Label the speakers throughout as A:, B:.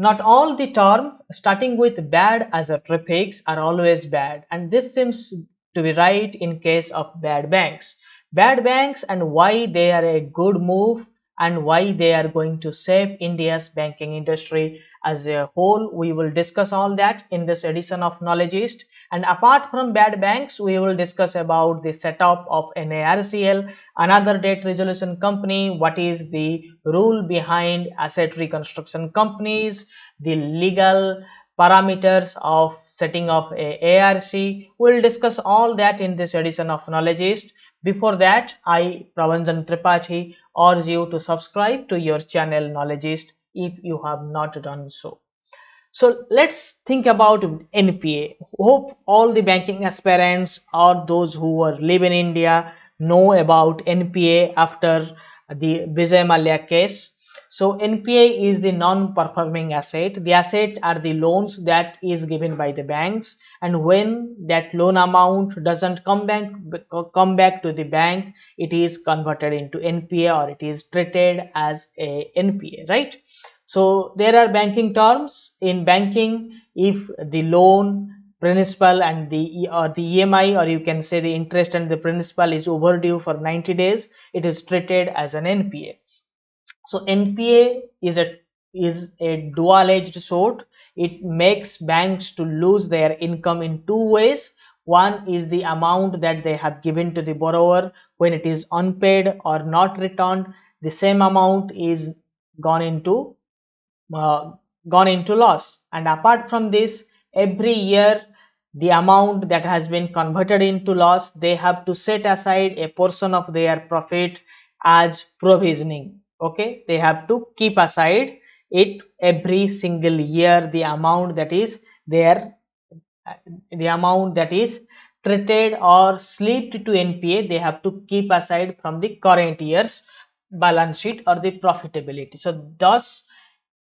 A: Not all the terms starting with bad as a prefix are always bad, and this seems to be right in case of bad banks. Bad banks and why they are a good move and why they are going to save India's banking industry as a whole. We will discuss all that in this edition of Knowledgist. And apart from bad banks, we will discuss about the setup of NARCL, another debt resolution company, what is the rule behind asset reconstruction companies, the legal parameters of setting of a ARC. We will discuss all that in this edition of Knowledgist. Before that, I, Pravanjan Tripathi, urge you to subscribe to your channel Knowledgist if you have not done so. So let's think about NPA. Hope all the banking aspirants or those who live in India know about NPA after the Vijay Mallya case. So NPA is the non-performing asset. The asset are the loans that is given by the banks, and when that loan amount doesn't come back to the bank, it is converted into NPA or it is treated as a NPA, right? So there are banking terms in banking. If the loan principal and the EMI, or you can say the interest and the principal, is overdue for 90 days, it is treated as an NPA. So NPA is a dual-edged sword. It makes banks to lose their income in two ways. One is the amount that they have given to the borrower. When it is unpaid or not returned, the same amount is gone into loss. And apart from this, every year the amount that has been converted into loss, they have to set aside a portion of their profit as provisioning. Okay, they have to keep aside it every single year, the amount that is there, the amount that is treated or slipped to NPA, they have to keep aside from the current year's balance sheet or the profitability. So thus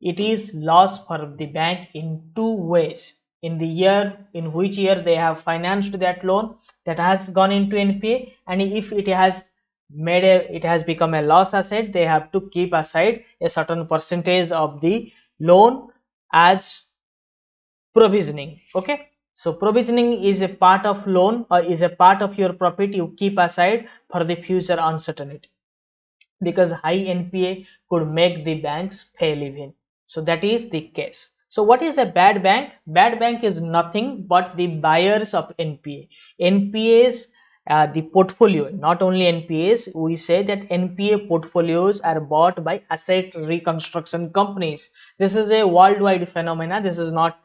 A: it is loss for the bank in two ways: in the year in which year they have financed that loan that has gone into NPA, and if it has become a loss asset, they have to keep aside a certain percentage of the loan as provisioning. Okay, so provisioning is a part of loan or is a part of your profit you keep aside for the future uncertainty, because high NPA could make the banks fail even. So that is the case. So what is a bad bank? Bad bank is nothing but the buyers of NPA. NPAs, the portfolio, not only NPAs, we say that NPA portfolios are bought by asset reconstruction companies. This is a worldwide phenomena. This is not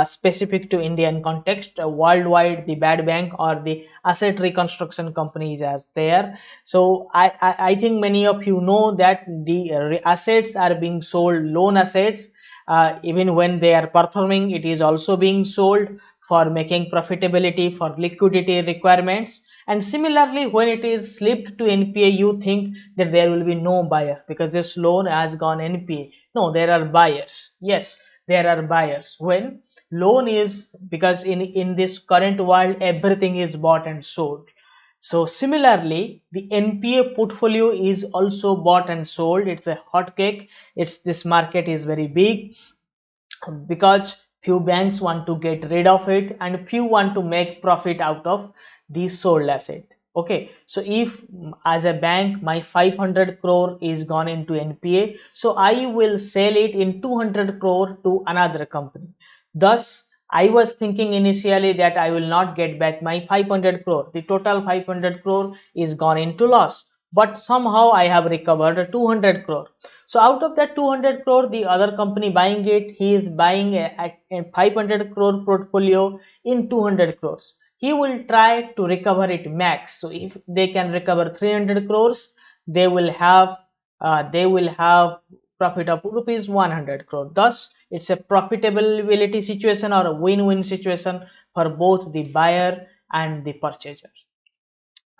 A: specific to Indian context. Worldwide, the bad bank or the asset reconstruction companies are there. So I think many of you know that the assets are being sold, loan assets, even when they are performing, it is also being sold for making profitability, for liquidity requirements. And similarly, when it is slipped to NPA, you think that there will be no buyer because this loan has gone NPA. No, there are buyers. Yes, there are buyers. When loan is, because in this current world everything is bought and sold. So similarly, the NPA portfolio is also bought and sold. It's a hot cake. This market is very big because few banks want to get rid of it and few want to make profit out of the sold asset. Okay, so if as a bank my 500 crore is gone into NPA, so I will sell it in 200 crore to another company. Thus I was thinking initially that I will not get back my 500 crore. The total 500 crore is gone into loss, but somehow I have recovered 200 crore. So out of that 200 crore, the other company buying it, he is buying a 500 crore portfolio in 200 crores. He will try to recover it max. So if they can recover 300 crores, they will have profit of rupees 100 crore. Thus, it's a profitability situation or a win-win situation for both the buyer and the purchaser,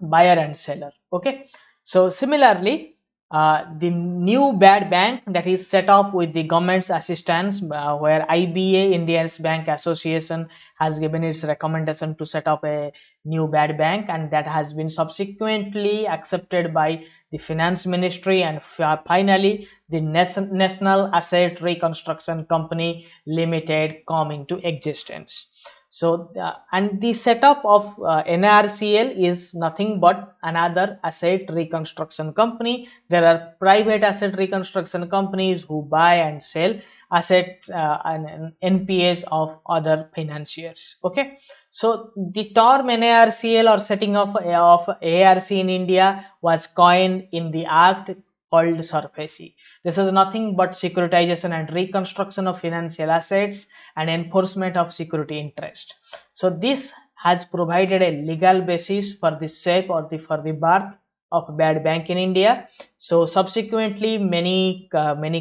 A: buyer and seller. Okay, so similarly, the new bad bank that is set up with the government's assistance, where IBA, India's Bank Association, has given its recommendation to set up a new bad bank, and that has been subsequently accepted by the finance ministry, and finally the National Asset Reconstruction Company Limited come into existence. So and the setup of NARCL is nothing but another asset reconstruction company. There are private asset reconstruction companies who buy and sell assets and NPAs of other financiers. Okay, so the term NARCL, or setting of ARC in India, was coined in the act called SARFAESI. This is nothing but securitization and reconstruction of financial assets and enforcement of security interest. So this has provided a legal basis for the shape or for the birth of bad bank in India. So subsequently many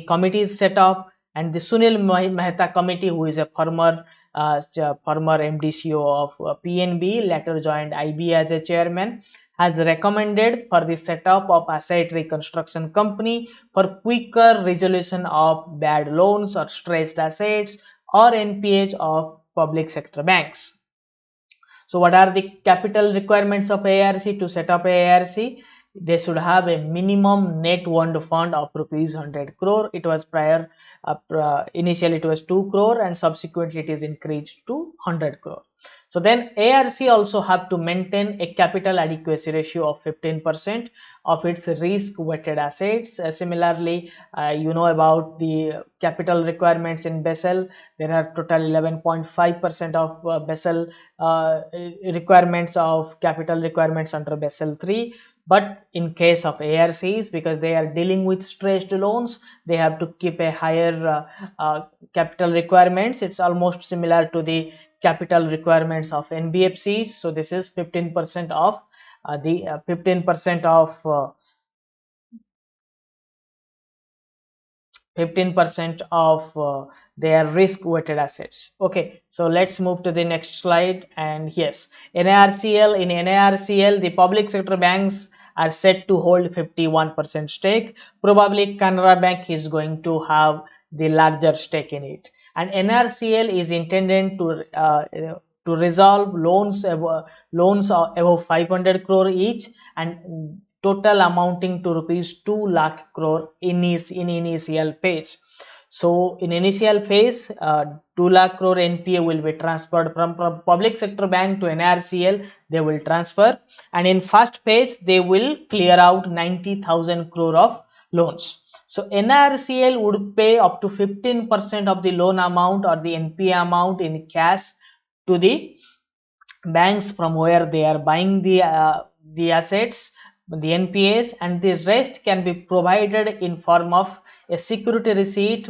A: committees set up, and the Sunil Mehta committee, who is a former MDCO of PNB, later joined IB as a chairman, has recommended for the setup of asset reconstruction company for quicker resolution of bad loans or stressed assets or NPAs of public sector banks. So what are the capital requirements of ARC? To set up ARC, they should have a minimum net owned fund of rupees 100 crore. It was initially it was 2 crore, and subsequently it is increased to 100 crore. So then ARC also have to maintain a capital adequacy ratio of 15% of its risk weighted assets. Similarly, you know about the capital requirements in Basel. There are total 11.5% of Basel requirements of capital requirements under Basel 3. But in case of ARCs, because they are dealing with stressed loans, they have to keep a higher capital requirements. It's almost similar to the capital requirements of NBFCs. So this is 15% of 15% of 15% of their risk weighted assets. Okay, so let's move to the next slide. And yes, NARCL, in NARCL the public sector banks are set to hold 51% stake. Probably Canara Bank is going to have the larger stake in it, and NARCL is intended to resolve loans above 500 crore each, and total amounting to rupees 2 lakh crore in initial phase. So in initial phase, 2 lakh crore NPA will be transferred from public sector bank to NARCL. They will transfer, and in first phase they will clear out 90,000 crore of loans. So NARCL would pay up to 15% of the loan amount or the NPA amount in cash to the banks from where they are buying the assets, the NPAs, and the rest can be provided in form of a security receipt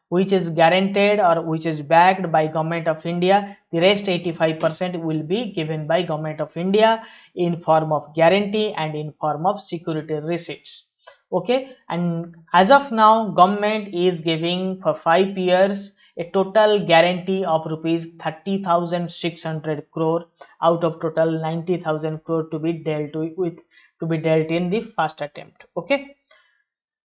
A: which is guaranteed or which is backed by Government of India. The rest 85% will be given by Government of India in form of guarantee and in form of security receipts. Okay, and as of now government is giving for 5 years a total guarantee of rupees 30,600 crore out of total 90,000 crore to be dealt in the first attempt. Okay,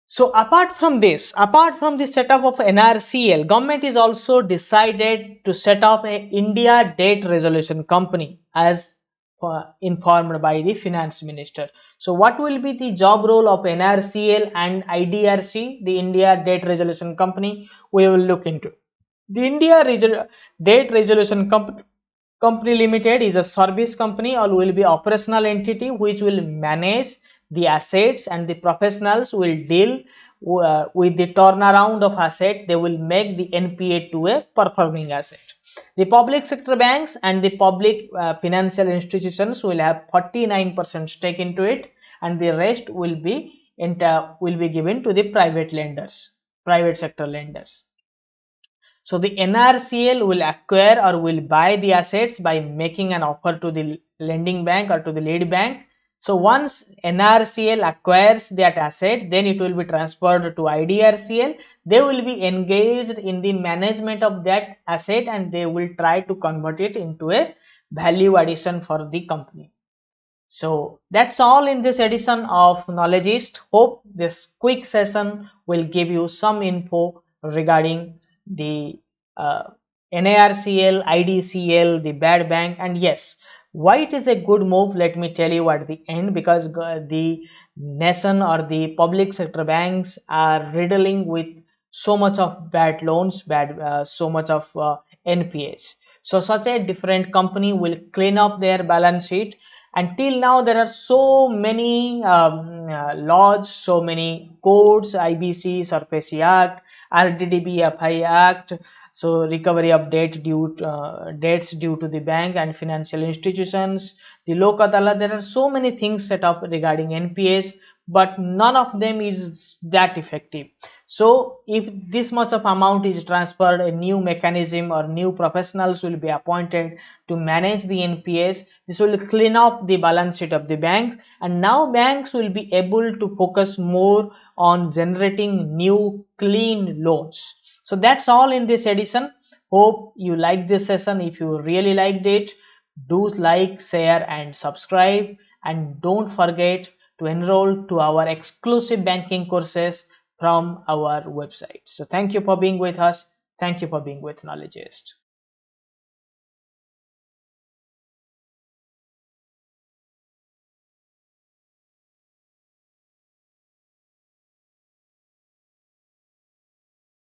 A: so apart from the setup of NARCL, government is also decided to set up a India Debt Resolution Company as informed by the finance minister. So what will be the job role of NARCL and IDRC, the India Debt Resolution Company? We will look into. The Debt Resolution Company Limited is a service company or will be operational entity which will manage the assets, and the professionals will deal with the turnaround of asset. They will make the NPA to a performing asset. The public sector banks and the public financial institutions will have 49% stake into it, and the rest will be given to the private sector lenders. So the NARCL will acquire or will buy the assets by making an offer to the lending bank or to the lead bank. So once NARCL acquires that asset, then it will be transferred to IDRCL. They will be engaged in the management of that asset, and they will try to convert it into a value addition for the company. So that's all in this edition of Knowledgist. Hope this quick session will give you some info regarding the NARCL, IDCL, the bad bank, and yes, why it is a good move. Let me tell you at the end, because the nation or the public sector banks are riddling with so much of bad loans, so much of NPAs. So such a different company will clean up their balance sheet. Until now, there are so many laws, so many codes, IBC, SARFAESI Act, RDDB-FI Act, so recovery of debts due to the bank and financial institutions, the Lok Adalat. There are so many things set up regarding NPAs, but none of them is that effective. So if this much of amount is transferred, a new mechanism or new professionals will be appointed to manage the NPAs. This will clean up the balance sheet of the banks, and now banks will be able to focus more on generating new clean loans. So that's all in this edition. Hope you liked this session. If you really liked it, do like, share and subscribe, and don't forget to enroll to our exclusive banking courses from our website. So thank you for being with us. Thank you for being with Knowledgist.